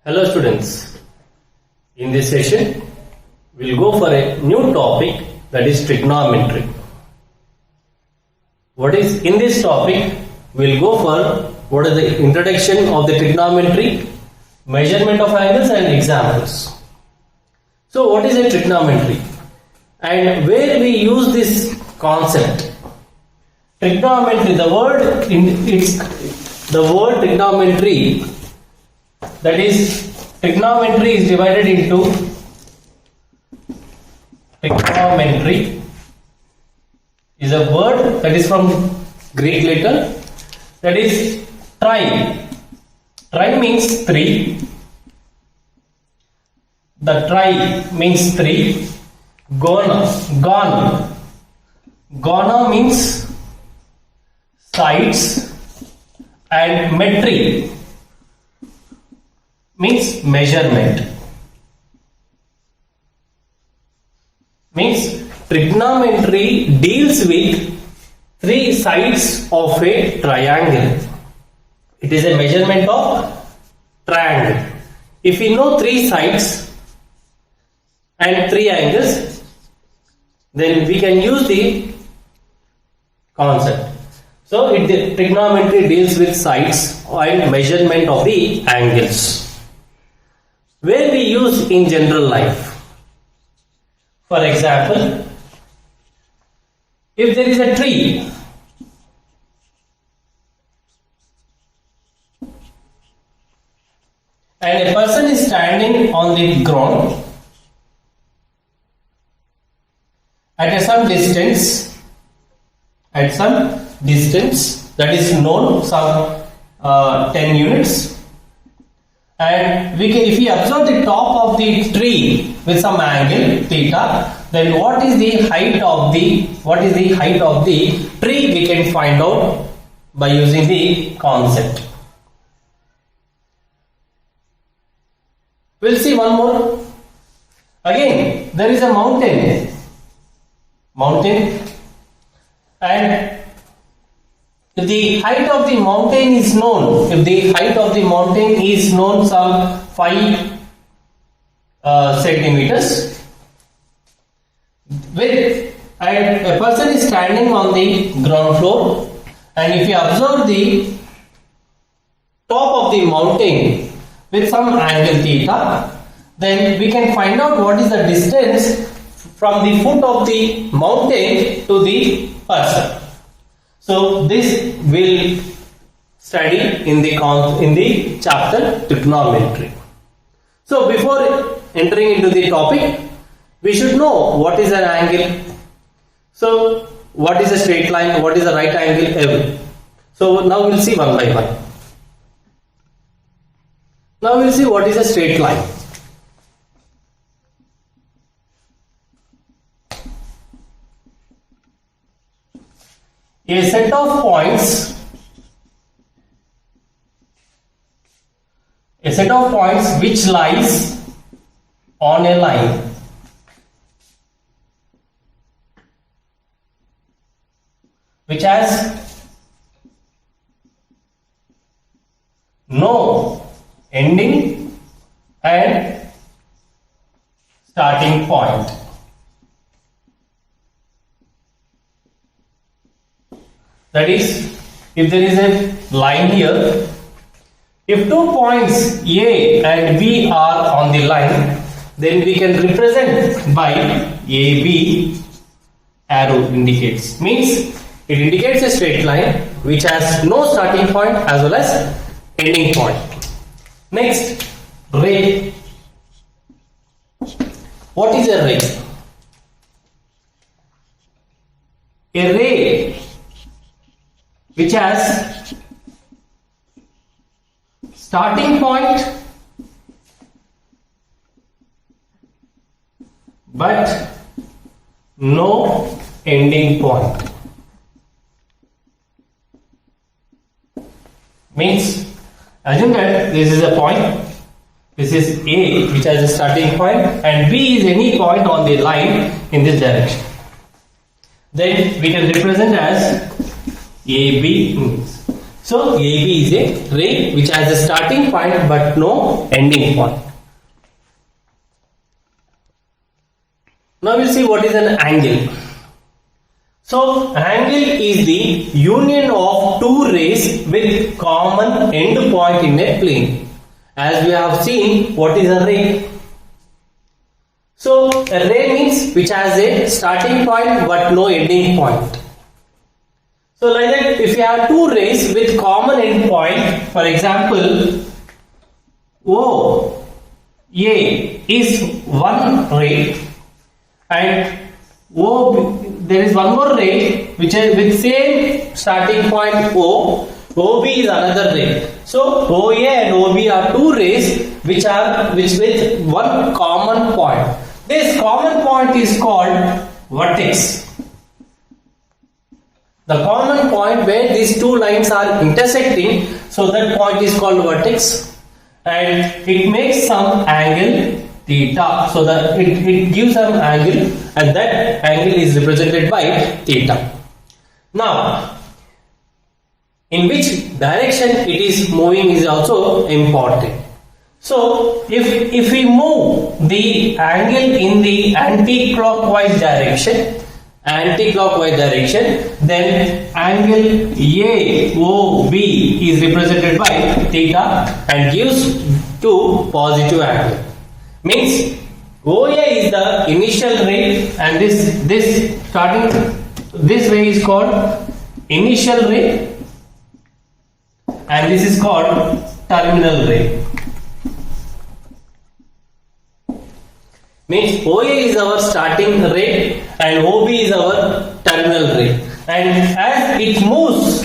Hello students, in this session we will go for a new topic, that is trigonometry. What is in this topic? We will go for what is the introduction of the trigonometry, measurement of angles and examples. So what is a trigonometry and where we use this concept? Trigonometry, the word trigonometry, that is, trigonometry is divided into trigonometry is a word that is from Greek letter, that is tri. Tri means three. The tri means three. Gona means sides, and metry means measurement. Means trigonometry deals with three sides of a triangle. It is a measurement of triangle. If we know three sides and three angles, then we can use the concept. So trigonometry deals with sides and measurement of the angles, where we use in general life. For example, if there is a tree and a person is standing on the ground at some distance, that is known, some 10 units, and if we observe the top of the tree with some angle theta, then what is the height of the tree we can find out by using the concept. We'll see one more. Again, there is a mountain, and if the height of the mountain is known, some 5 centimeters, and a person is standing on the ground floor, and if you observe the top of the mountain with some angle theta, then we can find out what is the distance from the foot of the mountain to the person. So this will study in the chapter trigonometry. So before entering into the topic, we should know what is an angle. So what is a straight line, what is a right angle, So now we'll see one by one. Now we'll see what is a straight line. A set of points which lies on a line which has no ending and starting point. That is, if there is a line here, if 2 points A and B are on the line, then we can represent by AB arrow indicates. Means it indicates a straight line which has no starting point as well as ending point. Next, ray. What is a ray? A ray which has starting point but no ending point. Means, assume that this is a point, this is A which has a starting point, and B is any point on the line in this direction. Then we can represent as AB. So AB is a ray which has a starting point but no ending point. Now we'll see what is an angle. So angle is the union of two rays with common end point in a plane. As we have seen, what is a ray? So a ray means which has a starting point but no ending point. So like that, if you have two rays with common end point, for example, OA is one ray and there is one more ray which is with same starting point OB is another ray. So OA and OB are two rays which with one common point. This common point is called vertex. The common point where these two lines are intersecting, so that point is called vertex, and it makes some angle theta, so that it gives an angle, and that angle is represented by theta. Now, in which direction it is moving is also important. So, if we move the angle in the anti-clockwise direction, then angle AOB is represented by theta and gives to positive angle. Means OA is the initial ray and this ray is called initial ray and this is called terminal ray. Means OA is our starting ray and OB is our terminal ray, and as it moves,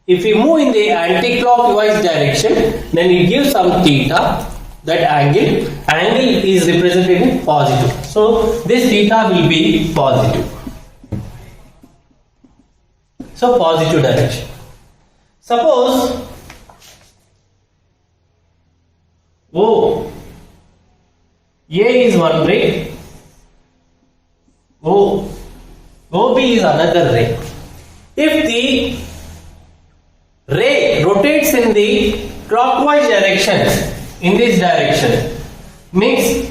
if we move in the anti-clockwise direction, then it gives some theta. That angle is represented in positive. So this theta will be positive. So positive direction. Suppose A is one ray, OB is another ray. If the ray rotates in the clockwise direction, in this direction, means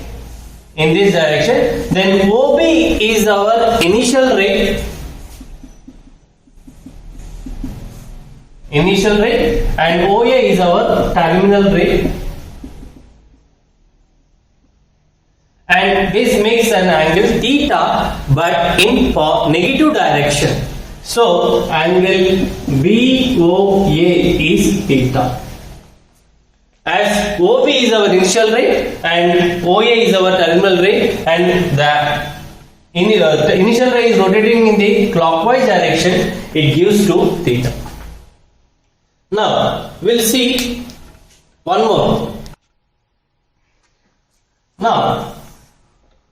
in this direction, then OB is our initial ray, and OA is our terminal ray. And this makes an angle theta but in negative direction. So angle BOA is theta. As OB is our initial ray and OA is our terminal ray, and the initial ray is rotating in the clockwise direction, it gives to theta. Now we'll see one more. Now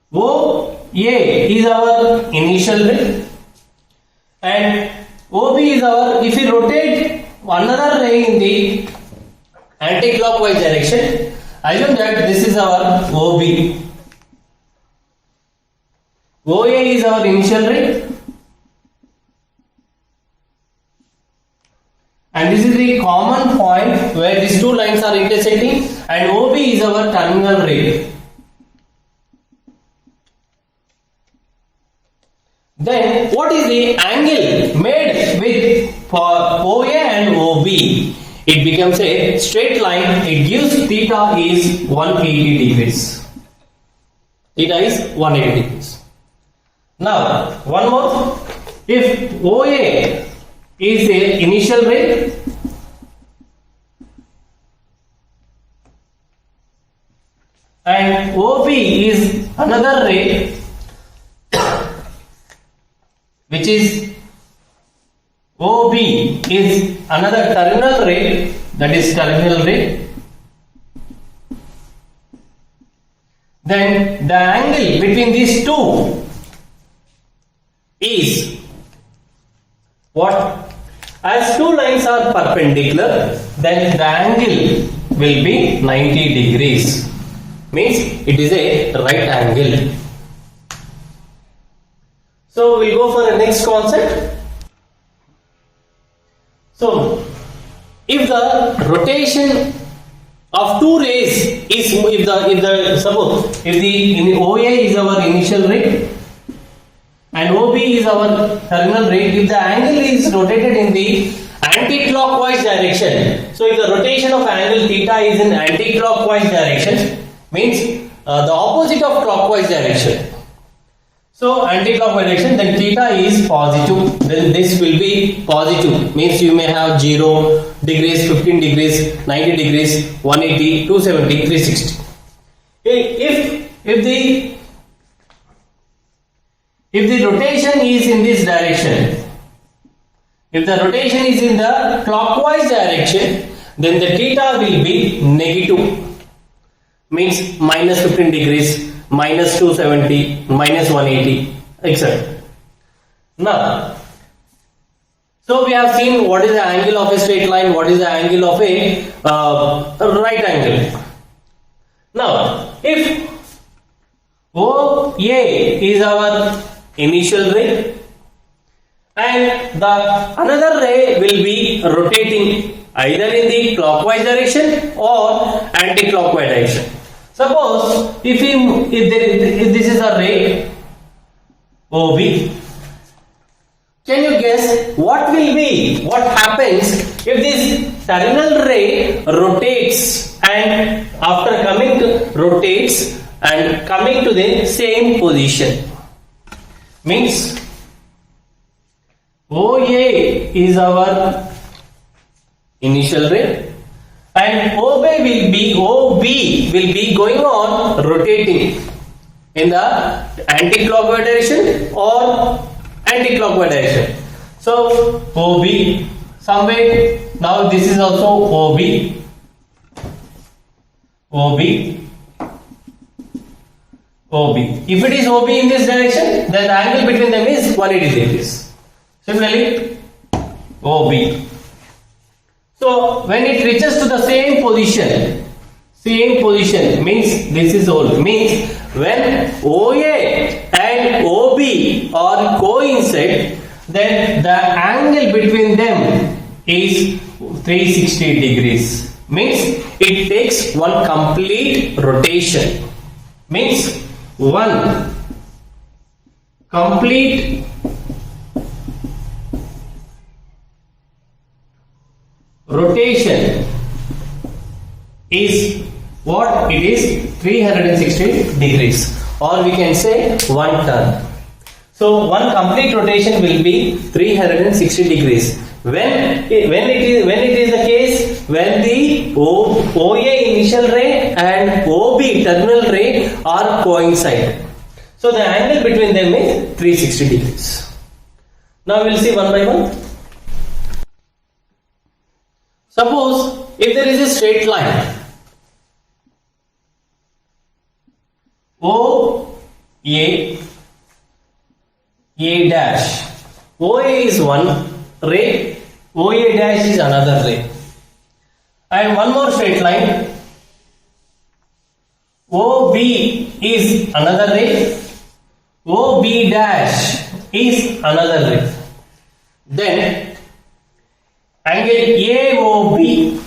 OA is our initial ray and OB is our, if we rotate another ray in the anti-clockwise direction, assume that this is our OB. OA is our initial ray and this is the common point where these two lines are intersecting, and OB is our terminal ray. Then what is the angle made with for OA and OB? It becomes a straight line. It gives theta is 180 degrees. Theta is 180 degrees. Now one more. If OA is a initial ray and OB is another ray, which is OB is another terminal ray, that is terminal ray, then the angle between these two is what? As two lines are perpendicular, then the angle will be 90 degrees. Means it is a right angle. So we'll go for the next concept. So if the rotation of two rays is, suppose if the OA is our initial ray and OB is our terminal ray, if the angle is rotated in the anti-clockwise direction, so if the rotation of angle theta is in anti-clockwise direction, means the opposite of clockwise direction, so anti-clockwise direction, then theta is positive, then this will be positive, means you may have 0 degrees, 15 degrees, 90 degrees, 180, 270, 360. If the rotation is in this direction, if the rotation is in the clockwise direction, then the theta will be negative, means minus 15 degrees, minus 270, minus 180, etc. Now, so we have seen what is the angle of a straight line, what is the angle of a right angle. Now, if OA is our initial ray and the another ray will be rotating either in the clockwise direction or anti-clockwise direction. Suppose if this is a ray OB, can you guess what happens if this terminal ray rotates and after coming to the same position? Means OA is our initial ray and OB will be going on rotating in the anti-clockwise direction or anti-clockwise direction. So OB somewhere, now this is also OB. If it is OB in this direction, then the angle between them is 180 degrees. Similarly, OB. So when it reaches to the same position means this is all, means when OA and OB are coincide, then the angle between them is 360 degrees. Means it takes one complete rotation. Means one complete rotation is what it is, 360 degrees, or we can say one turn. So one complete rotation will be 360 degrees. When it is the case when the OA initial ray and OB terminal ray are coincide. So the angle between them is 360 degrees. Now we will see one by one. Suppose if there is a straight line OA dash, OA is one ray, OA dash is another ray, and one more straight line OB is another ray, OB dash is another ray. Then angle AOB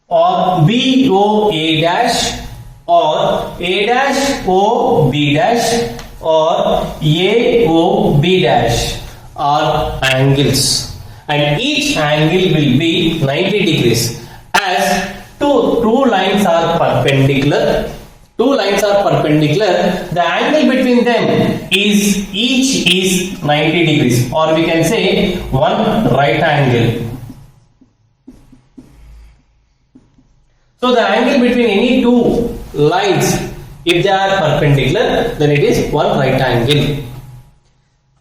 or BOA dash or A dash OB dash or AOB dash are angles, and each angle will be 90 degrees as two lines are perpendicular. The angle between them is each is 90 degrees, or we can say one right angle. So the angle between any two lines, if they are perpendicular, then it is one right angle.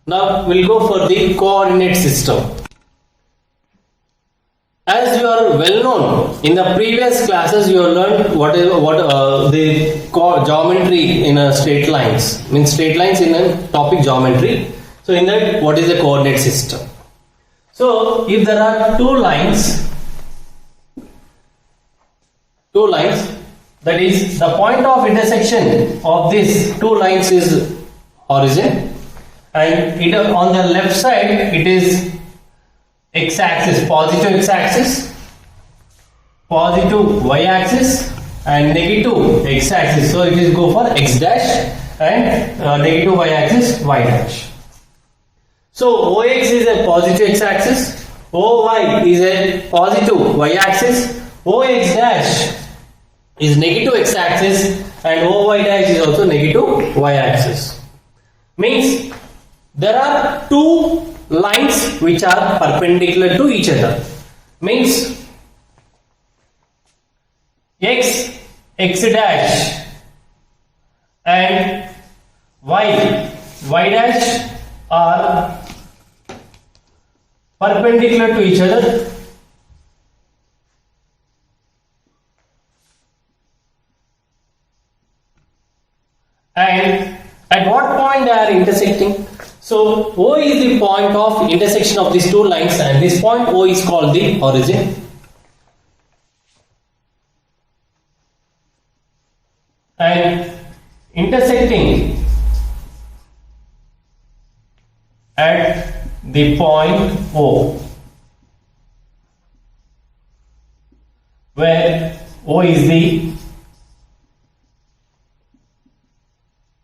Now we'll go for the coordinate system. As you are well known, in the previous classes you have learned what the geometry in a straight lines, means straight lines in a topic geometry. So in that, what is the coordinate system? So if there are two lines, that is the point of intersection of these two lines is origin, and on the left side it is x-axis, positive x-axis, positive y-axis, and negative x-axis. So it is go for x dash, and negative y-axis y dash. So OX is a positive x-axis, OY is a positive y-axis, OX dash is negative x-axis, and OY dash is also negative y-axis. Means there are two lines which are perpendicular to each other. Means x dash and y dash are perpendicular to each other, and at what point they are intersecting? So O is the point of intersection of these two lines, and this point O is called the origin. And intersecting at the point O, where O is the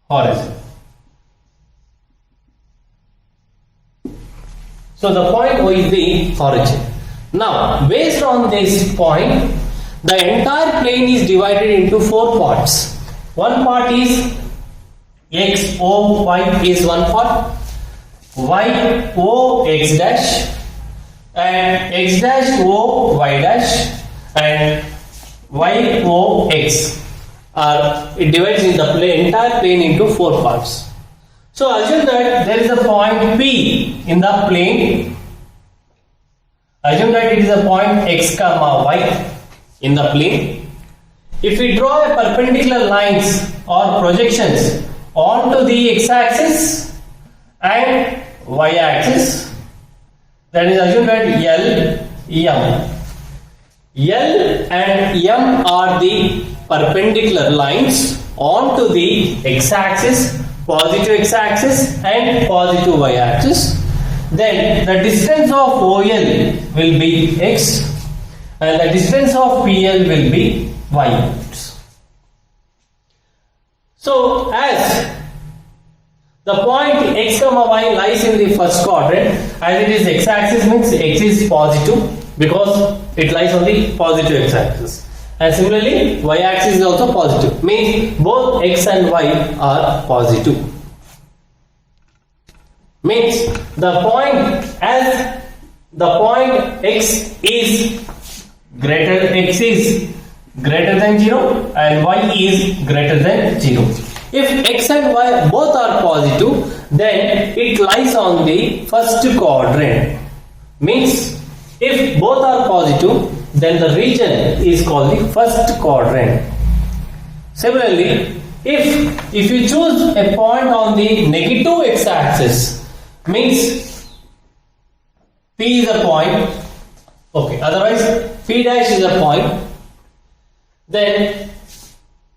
horizon. So the point O is the origin. Now, based on this point, the entire plane is divided into four parts. One part is x, o, y is one part, y, o, x dash, and x dash, o, y dash, and y, o, x. It divides in the entire plane into four parts. So assume that there is a point P in the plane. Assume that it is a point x comma y in the plane. If we draw a perpendicular lines or projections onto the x-axis and y-axis, that is assume that L, and M are the perpendicular lines onto the x-axis, positive x-axis and positive y-axis. Then the distance of OL will be x and the distance of PL will be y units. So as the point x comma y lies in the first quadrant, as it is x-axis means x is positive because it lies on the positive x-axis, and similarly y-axis is also positive, means both x and y are positive. Means the point x is greater than 0 and y is greater than 0. If x and y both are positive, then it lies on the first quadrant. Means if both are positive, then the region is called the first quadrant. Similarly, if you choose a point on the negative x-axis, means P is a point, okay, otherwise P dash is a point, then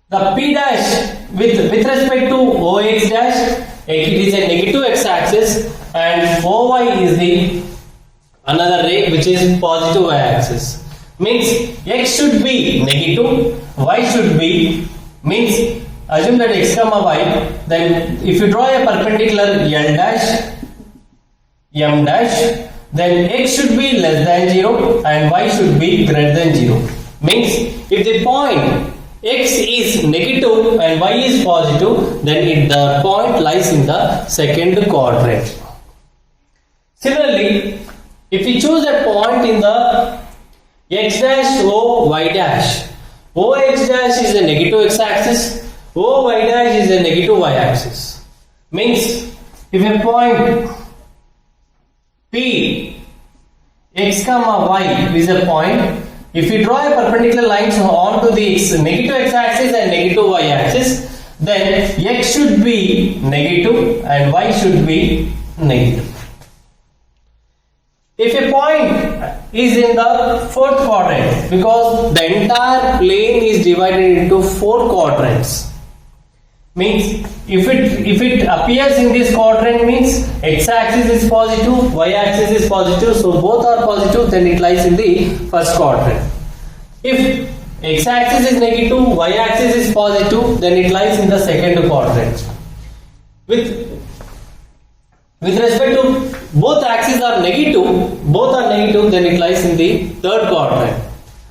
the P dash with respect to OX dash, it is a negative x-axis, and OY is the another ray which is positive y-axis. Means x should be negative, y should be, means assume that x comma y, then if you draw a perpendicular L dash, M dash, then x should be less than 0 and y should be greater than 0. Means if the point x is negative and y is positive, then the point lies in the second quadrant. Similarly, if we choose a point in the x dash o y dash, o x dash is a negative x-axis, o y dash is a negative y-axis. Means if a point P x comma y is a point, if we draw a perpendicular lines onto the negative x-axis and negative y-axis, then x should be negative and y should be negative. If a point is in the fourth quadrant, because the entire plane is divided into four quadrants. Means if it appears in this quadrant means x-axis is positive, y-axis is positive, so both are positive, then it lies in the first quadrant. If x-axis is negative, y-axis is positive, then it lies in the second quadrant. With respect to both axes are negative, then it lies in the third quadrant.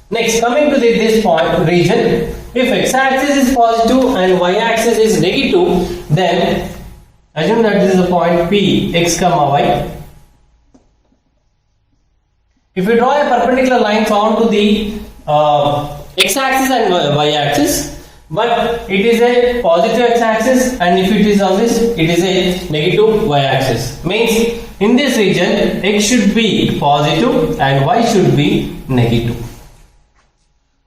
Next, coming to this point region, if x-axis is positive and y-axis is negative, then assume that this is a point P, x comma y. If you draw a perpendicular line onto the x-axis and y-axis, but it is a positive x-axis, and if it is on this, it is a negative y-axis. Means in this region, x should be positive and y should be negative.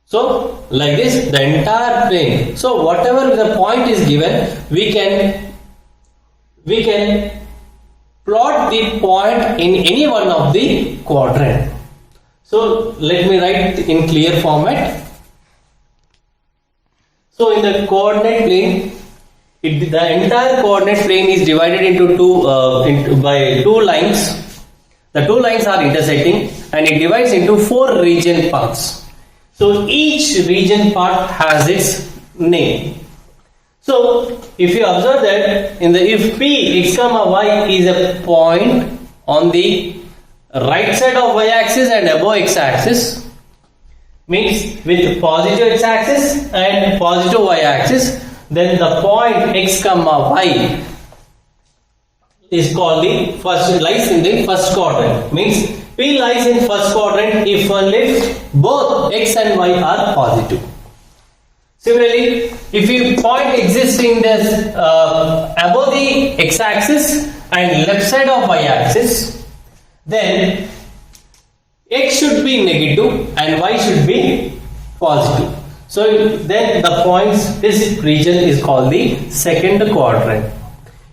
So like this, the entire plane. So whatever the point is given, we can plot the point in any one of the quadrant. So let me write in clear format. So in the coordinate plane, the entire coordinate plane is divided into by two lines. The two lines are intersecting, and it divides into four region parts. So each region part has its name. So if you observe that if P x comma y is a point on the right side of y-axis and above x-axis, means with positive x-axis and positive y-axis, then the point x comma y is called lies in the first quadrant. Means P lies in first quadrant if both x and y are positive. Similarly, if a point exists in this above the x-axis and left side of y-axis, then x should be negative and y should be positive. So then the points, this region is called the second quadrant.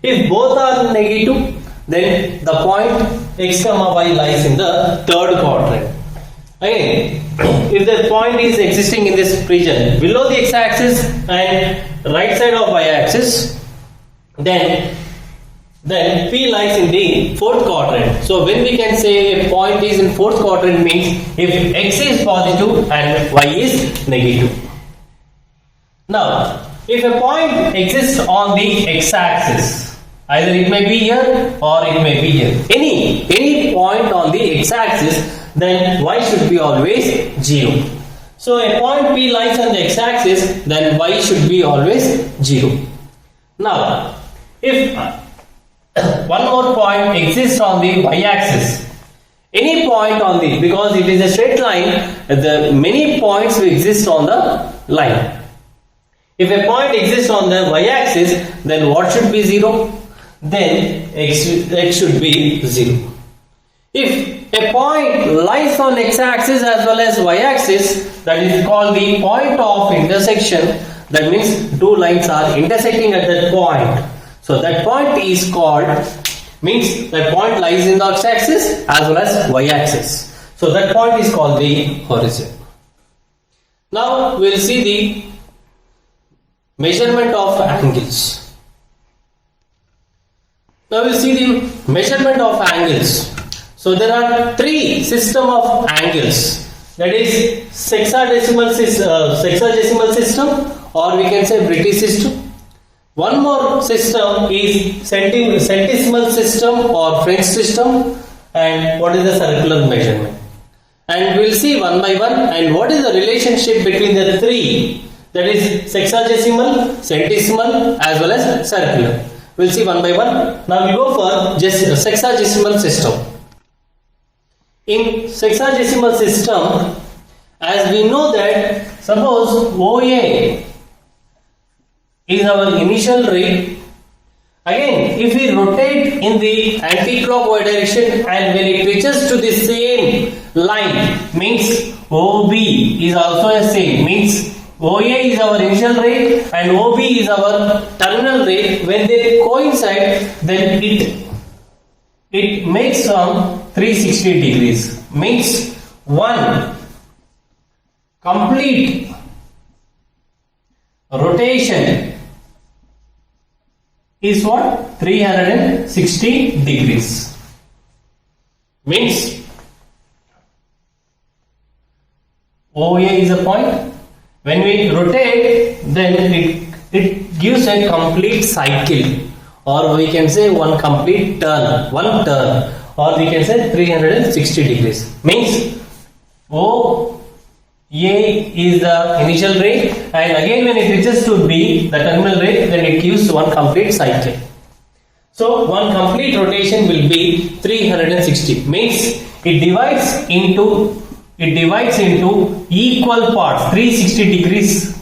If both are negative, then the point x comma y lies in the third quadrant. Again, if the point is existing in this region below the x-axis and right side of y-axis, then P lies in the fourth quadrant. So when we can say a point is in fourth quadrant means if x is positive and y is negative. Now, if a point exists on the x-axis, either it may be here or it may be here. Any point on the x-axis, then y should be always 0. So a point P lies on the x-axis, then y should be always 0. Now, if one more point exists on the y-axis, any point on the, because it is a straight line, the many points will exist on the line. If a point exists on the y-axis, then what should be 0? Then x should be 0. If a point lies on x-axis as well as y-axis, that is called the point of intersection. That means two lines are intersecting at that point. So that point is called, means that point lies in the x-axis as well as y-axis. So that point is called the horizon. Now we will see the measurement of angles. Now we will see the measurement of angles. So there are three system of angles, that is sexagesimal system, or we can say British system. One more system is centesimal system or French system, and what is the circular measurement. And we will see one by one and what is the relationship between the three, that is sexagesimal, centesimal as well as circular. We will see one by one. Now we go for just sexagesimal system. In sexagesimal system, as we know that suppose OA is our initial ray. Again, if we rotate in the anti-clockwise direction and when it reaches to the same line, means OB is also a same, means OA is our initial ray and OB is our terminal ray. When they coincide, then it makes some 360 degrees, means one complete rotation is what? 360 degrees. Means OA is a point. When we rotate, then it gives a complete cycle, or we can say one complete turn, one turn, or we can say 360 degrees. Means OA is the initial ray, and again when it reaches to B, the terminal ray, then it gives one complete cycle. So one complete rotation will be 360. Means it divides into equal parts, 360 degrees,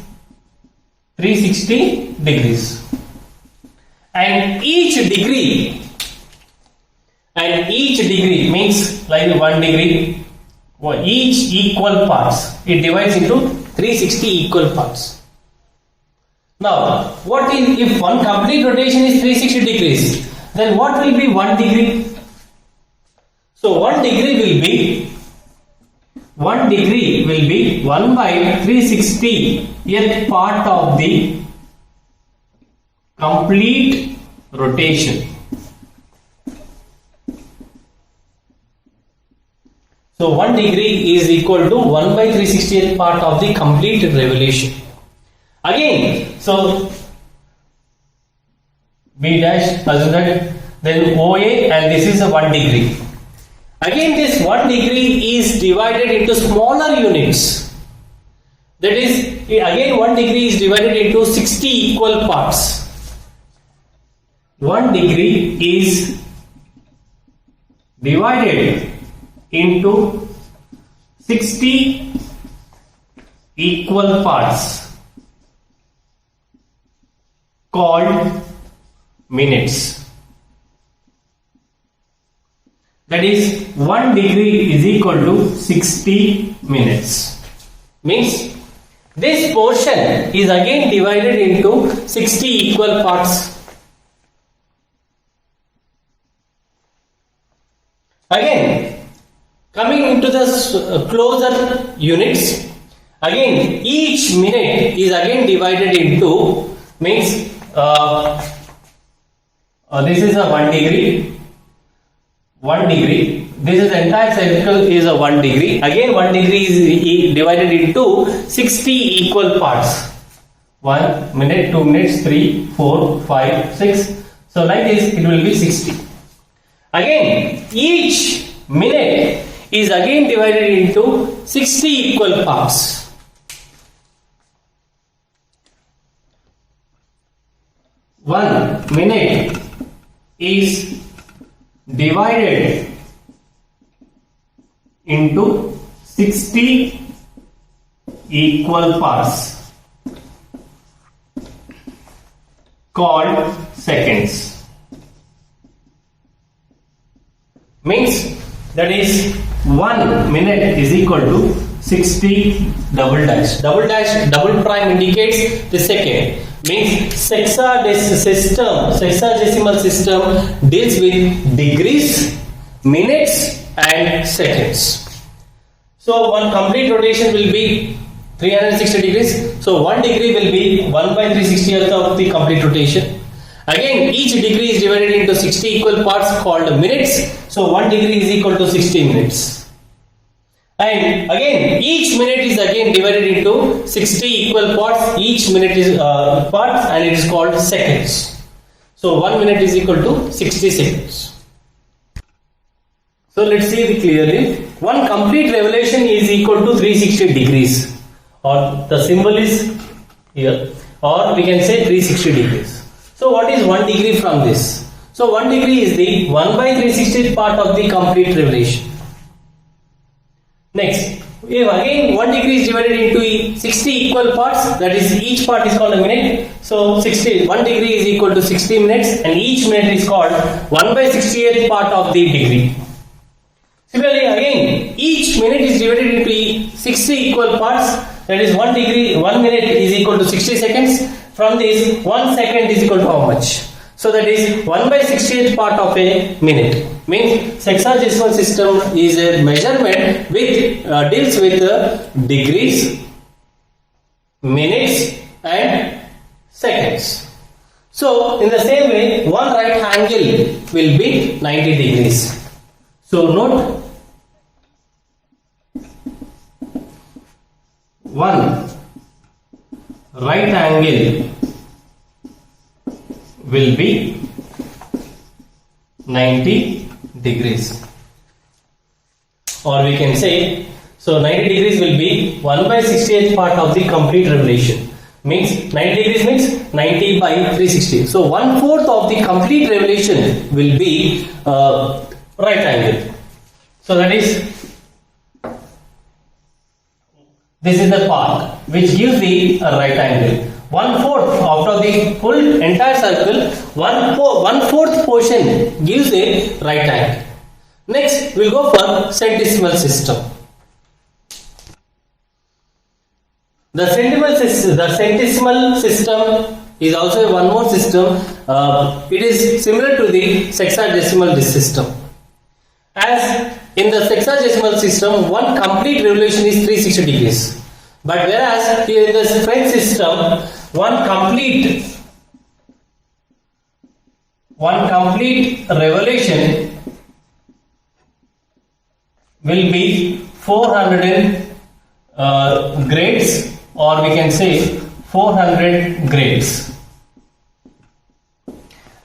and each degree means like 1 degree, each equal parts, it divides into 360 equal parts. Now what is, if one complete rotation is 360 degrees, then what will be 1 degree? So 1 degree will be 1 by 360th part of the complete rotation. So 1 degree is equal to 1 by 360th part of the complete revolution. Again, so B dash, assume that, then OA, and this is a 1 degree. Again, this 1 degree is divided into smaller units. That is, again 1 degree is divided into 60 equal parts. 1 degree is divided into 60 equal parts called minutes. That is, 1 degree is equal to 60 minutes. Means this portion is again divided into 60 equal parts. Again, coming into the closer units, again each minute is again divided into, means this is a 1 degree. 1 degree. This is the entire cycle is a 1 degree. Again 1 degree is divided into 60 equal parts. 1 minute, 2 minutes, 3, 4, 5, 6. So like this it will be 60. Again each minute is again divided into 60 equal parts. One minute is divided into 60 equal parts called seconds. Means that is 1 minute is equal to 60 double dash. Double dash, double prime indicates the second. Means sexagesimal system deals with degrees, minutes and seconds. So one complete rotation will be 360 degrees. So 1 degree will be 1 by 360th of the complete rotation. Again each degree is divided into 60 equal parts called minutes. So 1 degree is equal to 60 minutes. And again each minute is again divided into 60 equal parts. Each minute is parts, and it is called seconds. So 1 minute is equal to 60 seconds. So let's see it clearly. One complete revolution is equal to 360 degrees, or the symbol is here, or we can say 360 degrees. So what is 1 degree from this? So 1 degree is the 1 by 360th part of the complete revolution. Next, if again 1 degree is divided into 60 equal parts, that is each part is called a minute. So 1 degree is equal to 60 minutes, and each minute is called 1 by 60th part of the degree. Similarly, again each minute is divided into 60 equal parts, that is 1 minute is equal to 60 seconds. From this 1 second is equal to how much? So that is 1 by 60th part of a minute. Means sexagesimal system is a measurement which deals with degrees, minutes and seconds. So in the same way, one right angle will be 90 degrees. So note, one right angle will be 90 degrees, or we can say, so 90 degrees will be 1 by 60th part of the complete revolution. Means 90 degrees means 90 by 360. So 1/4 of the complete revolution will be right angle. So that is, this is the part which gives the right angle. 1/4 after the full entire circle, 1/4 portion gives a right angle. Next, we'll go for centesimal system. The centesimal system is also one more system. It is similar to the sexagesimal system. As in the sexagesimal system, one complete revolution is 360 degrees. But whereas here in the French system, one complete revolution will be 400 grades, or we can say 400 grades.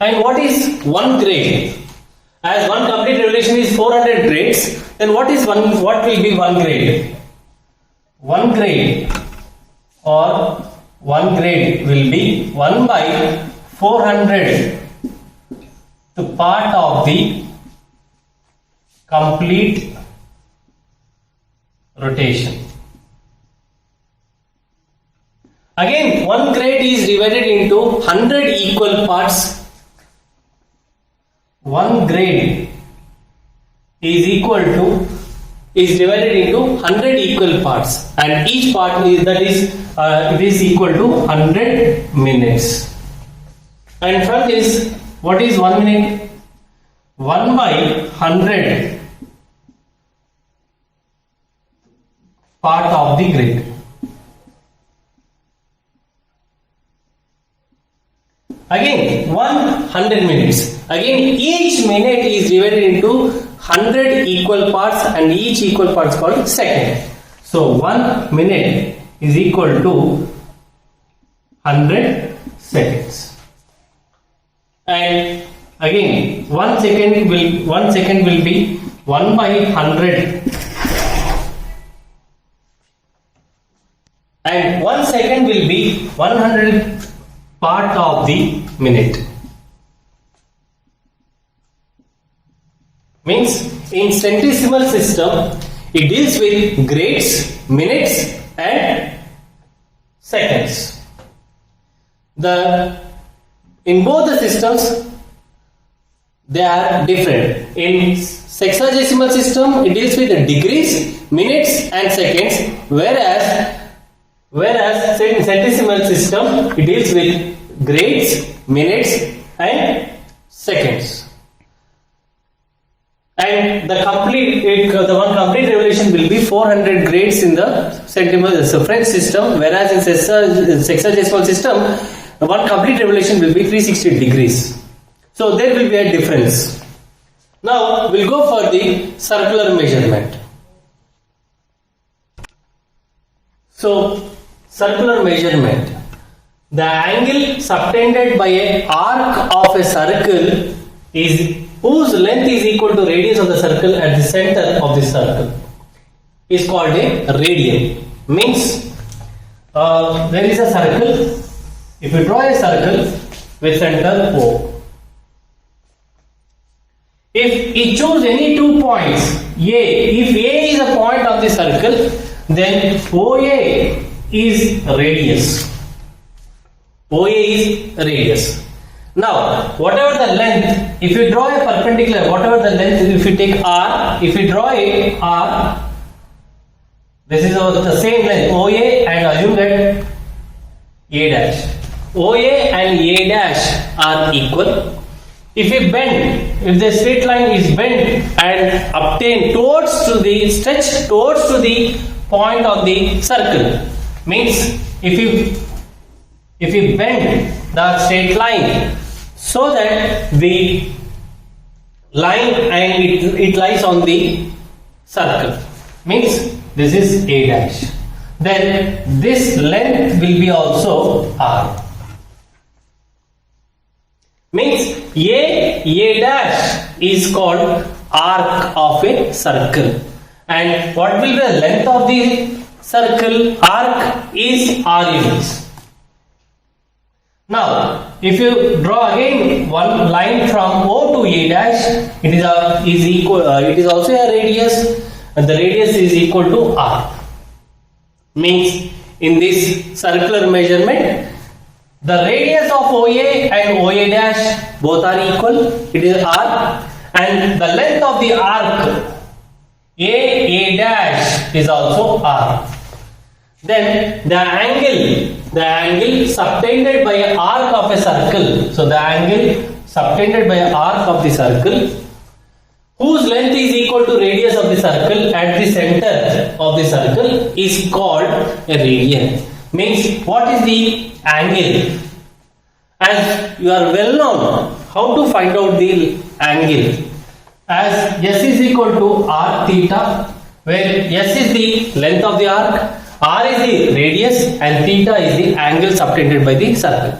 And what is one grade? As one complete revolution is 400 grades, then what will be one grade? One grade will be 1 by 400 to part of the complete rotation. Again, one grade is divided into 100 equal parts. One grade is divided into 100 equal parts, and each part is equal to 100 minutes. And from this, what is 1 minute? 1 by 100 part of the grade. Again, 100 minutes. Again, each minute is divided into 100 equal parts, and each equal part is called second. So 1 minute is equal to 100 seconds. And again, 1 second will be 1 by 100, and 1 second will be 100 part of the minute. Means in centesimal system, it deals with grades, minutes and seconds. In both the systems, they are different. In sexagesimal system, it deals with the degrees, minutes and seconds, whereas in centesimal system, it deals with grades, minutes and seconds. And the one complete revolution will be 400 grades in the French system, whereas in sexagesimal system, one complete revolution will be 360 degrees. So there will be a difference. Now we'll go for the circular measurement. So circular measurement, the angle subtended by an arc of a circle whose length is equal to radius of the circle at the center of the circle is called a radian. Means there is a circle. If you draw a circle with center O, if you choose any 2 points, if A is a point of the circle, then OA is radius. OA is radius. Now, whatever the length, if you draw a perpendicular, whatever the length, if you take R, if you draw a R, this is the same length OA, and assume that A dash. OA and A dash are equal. If we bend, if the straight line is bent and stretch towards to the point of the circle, means if you bend the straight line, so that the line and it lies on the circle, means this is A dash. Then this length will be also R. Means A dash is called arc of a circle. And what will be the length of the circle? Arc is R units. Now, if you draw again one line from O to A dash, it is also a radius, and the radius is equal to R. Means in this circular measurement, the radius of OA and OA dash both are equal, it is R, and the length of the arc A dash is also R. Then the angle subtended by an arc of a circle, so the angle subtended by an arc of the circle, whose length is equal to radius of the circle at the center of the circle, is called a radian. Means what is the angle? As you are well known, how to find out the angle? As S is equal to R theta, where S is the length of the arc, R is the radius, and theta is the angle subtended by the circle.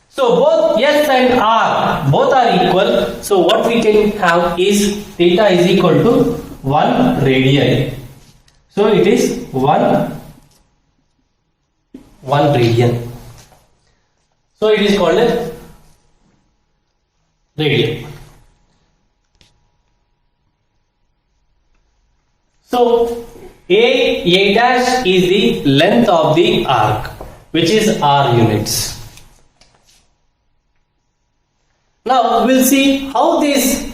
So both S and R both are equal. So what we can have is theta is equal to 1 radian. So it is 1 radian. So it is called a radian. So A dash is the length of the arc, which is R units. Now we'll see how these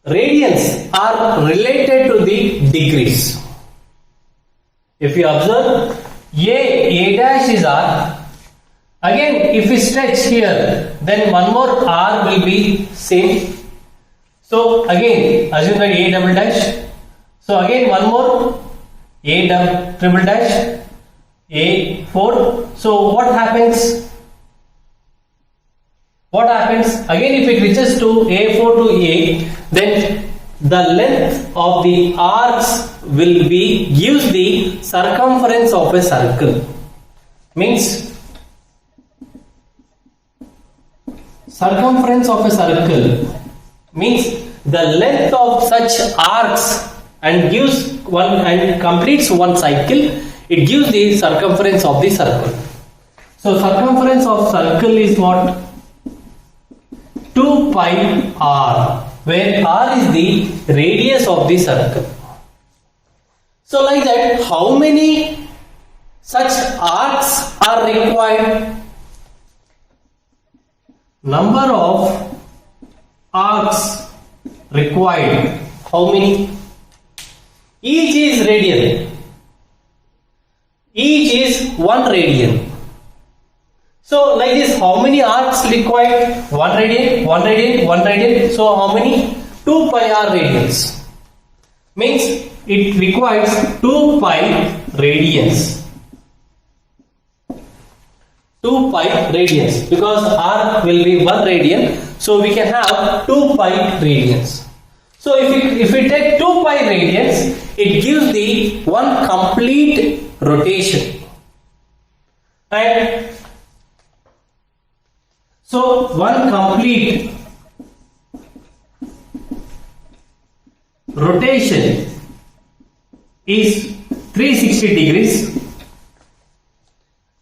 radians are related to the degrees. If you observe, A dash is R. Again, if we stretch here, then one more R will be same. So again, assume that A double dash. So again one more A triple dash, A4. So what happens? Again, if it reaches to A4 to A, then the length of the arcs will be gives the circumference of a circle. Means circumference of a circle means the length of such arcs and gives one and completes one cycle. It gives the circumference of the circle. So circumference of circle is what? 2 pi r, where r is the radius of the circle. So like that, how many such arcs are required? Number of arcs required, how many? Each is radian. Each is 1 radian. So like this, how many arcs required? 1 radian, 1 radian, 1 radian. So how many? 2 pi r radians. Means it requires 2 pi radians. 2 pi radians, because r will be 1 radian. So we can have 2 pi radians. So if we take 2 pi radians, it gives the one complete rotation. And so one complete rotation is 360 degrees.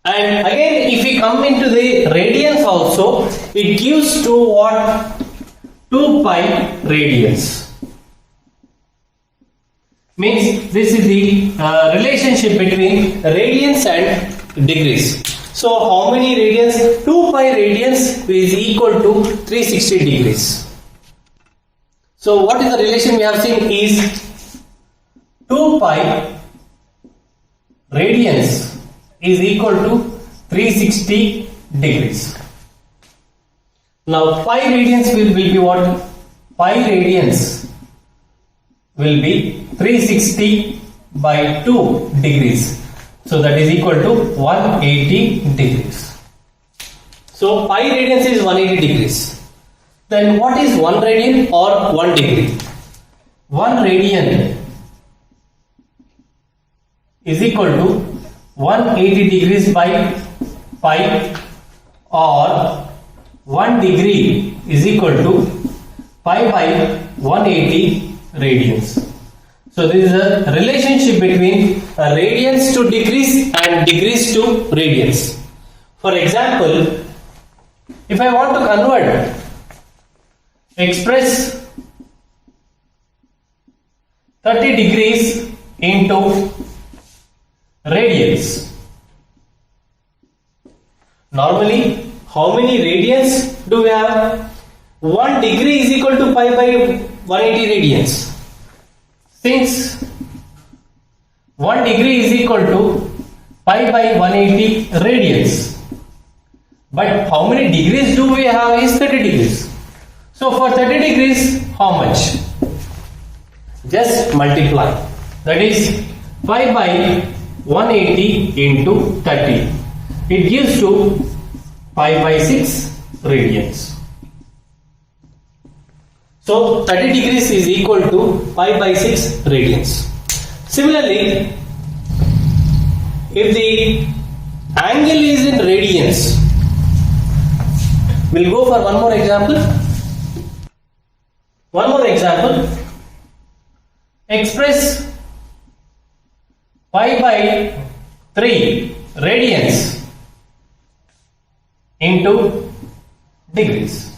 And again, if we come into the radians also, it gives to what? 2 pi radians. Means this is the relationship between radians and degrees. So how many radians? 2 pi radians is equal to 360 degrees. So what is the relation we have seen is 2 pi radians is equal to 360 degrees. Now pi radians will be what? Pi radians will be 360 by 2 degrees. So that is equal to 180 degrees. So pi radians is 180 degrees. Then what is 1 radian or 1 degree? 1 radian is equal to 180 degrees by pi, or 1 degree is equal to pi by 180 radians. So this is a relationship between radians to degrees and degrees to radians. For example, if I want to express 30 degrees into radians. Normally, how many radians do we have? 1 degree is equal to pi by 180 radians. Since 1 degree is equal to pi by 180 radians, but how many degrees do we have is 30 degrees. So for 30 degrees, how much? Just multiply. That is pi by 180 into 30. It gives to pi by 6 radians. So 30 degrees is equal to pi by 6 radians. Similarly, if the angle is in radians, we'll go for one more example. One more example. Express pi by 3 radians into degrees.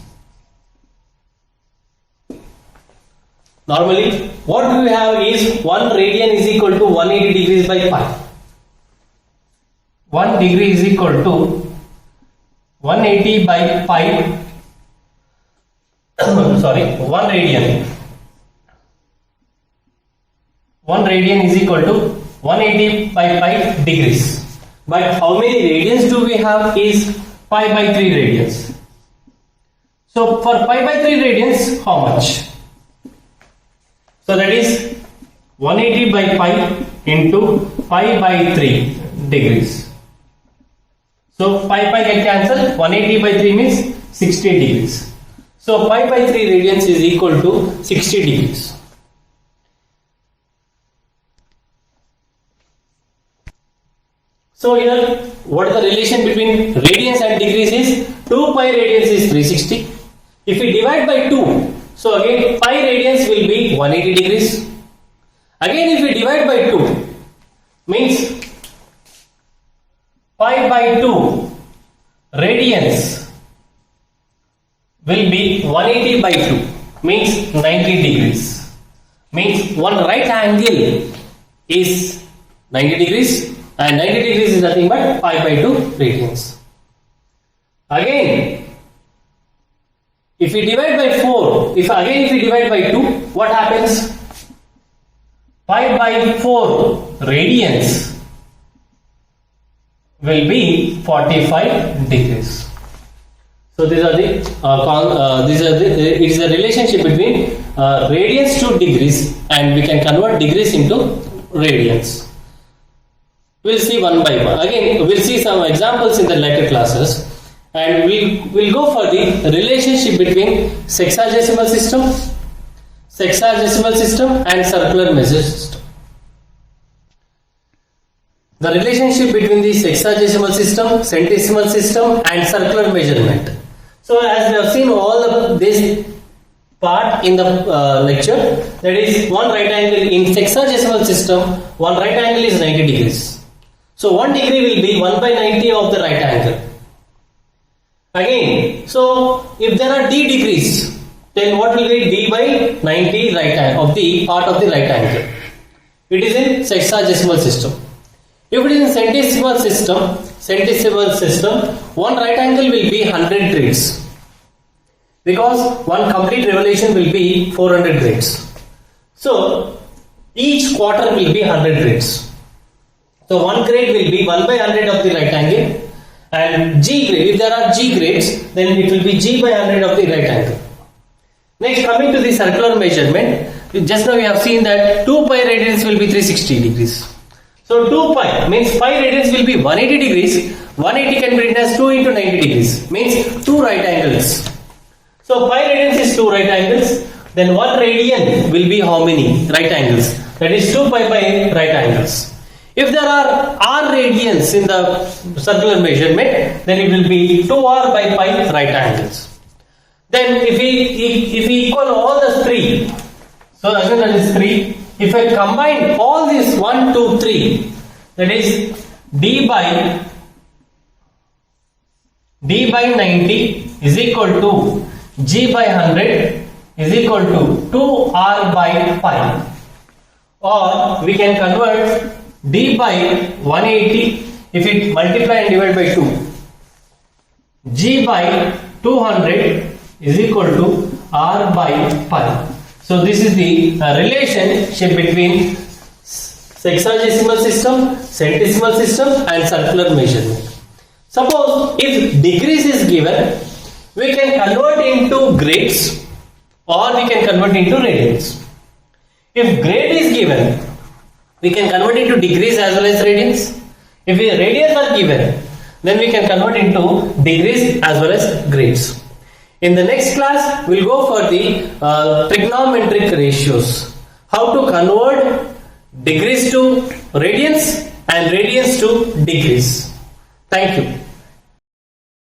Normally, what we have is 1 radian is equal to 180 degrees by pi. 1 degree is equal to 180 by pi. Sorry, 1 radian. 1 radian is equal to 180 by pi degrees. But how many radians do we have is pi by 3 radians. So for pi by 3 radians, how much? So that is 180 by pi into pi by 3 degrees. So pi get cancelled. 180 by 3 means 60 degrees. So pi by 3 radians is equal to 60 degrees. So here, what is the relation between radians and degrees is 2 pi radians is 360. If we divide by 2, so again pi radians will be 180 degrees. Again if we divide by 2, means pi by 2 radians will be 180 by 2, means 90 degrees. Means one right angle is 90 degrees and 90 degrees is nothing but pi by 2 radians. Again, if we divide by 4, if we divide by 2, what happens? Pi by 4 radians will be 45 degrees. So these are the it is a relationship between radians to degrees, and we can convert degrees into radians. We'll see one by one. Again, we'll see some examples in the later classes, and we'll go for the relationship between sexagesimal system and circular measure system. The relationship between the sexagesimal system, centesimal system and circular measurement. So as we have seen all this part in the lecture, that is one right angle in sexagesimal system, one right angle is 90 degrees. So 1 degree will be 1 by 90 of the right angle. Again, so if there are d degrees, then what will be d by 90 right angle of the part of the right angle? It is in sexagesimal system. If it is in centesimal system, one right angle will be 100 grades, because one complete revolution will be 400 grades. So each quarter will be 100 grades. So 1 grade will be 1 by 100 of the right angle, and g grade, if there are g grades, then it will be g by 100 of the right angle. Next, coming to the circular measurement, just now we have seen that 2 pi radians will be 360 degrees. So So 2 pi means pi radians will be 180 degrees. 180 can be written as 2 into 90 degrees, means 2 right angles. So pi radians is 2 right angles. Then 1 radian will be how many right angles? That is 2 pi by right angles. If there are r radians in the circular measurement, then it will be 2r by pi right angles. Then if we equal all the 3, so again that is 3. If I combine all these 1, 2, 3, that is d by 90 is equal to g by 100 is equal to 2r by pi. Or we can convert d by 180, if it multiply and divide by 2, g by 200 is equal to r by pi. So this is the relationship between sexagesimal system, centesimal system and circular measurement. Suppose if degrees is given, we can convert into grades or we can convert into radians. If grade is given, we can convert into degrees as well as radians. If radians are given, then we can convert into degrees as well as grades. In the next class, we'll go for the trigonometric ratios. How to convert degrees to radians and radians to degrees. Thank you.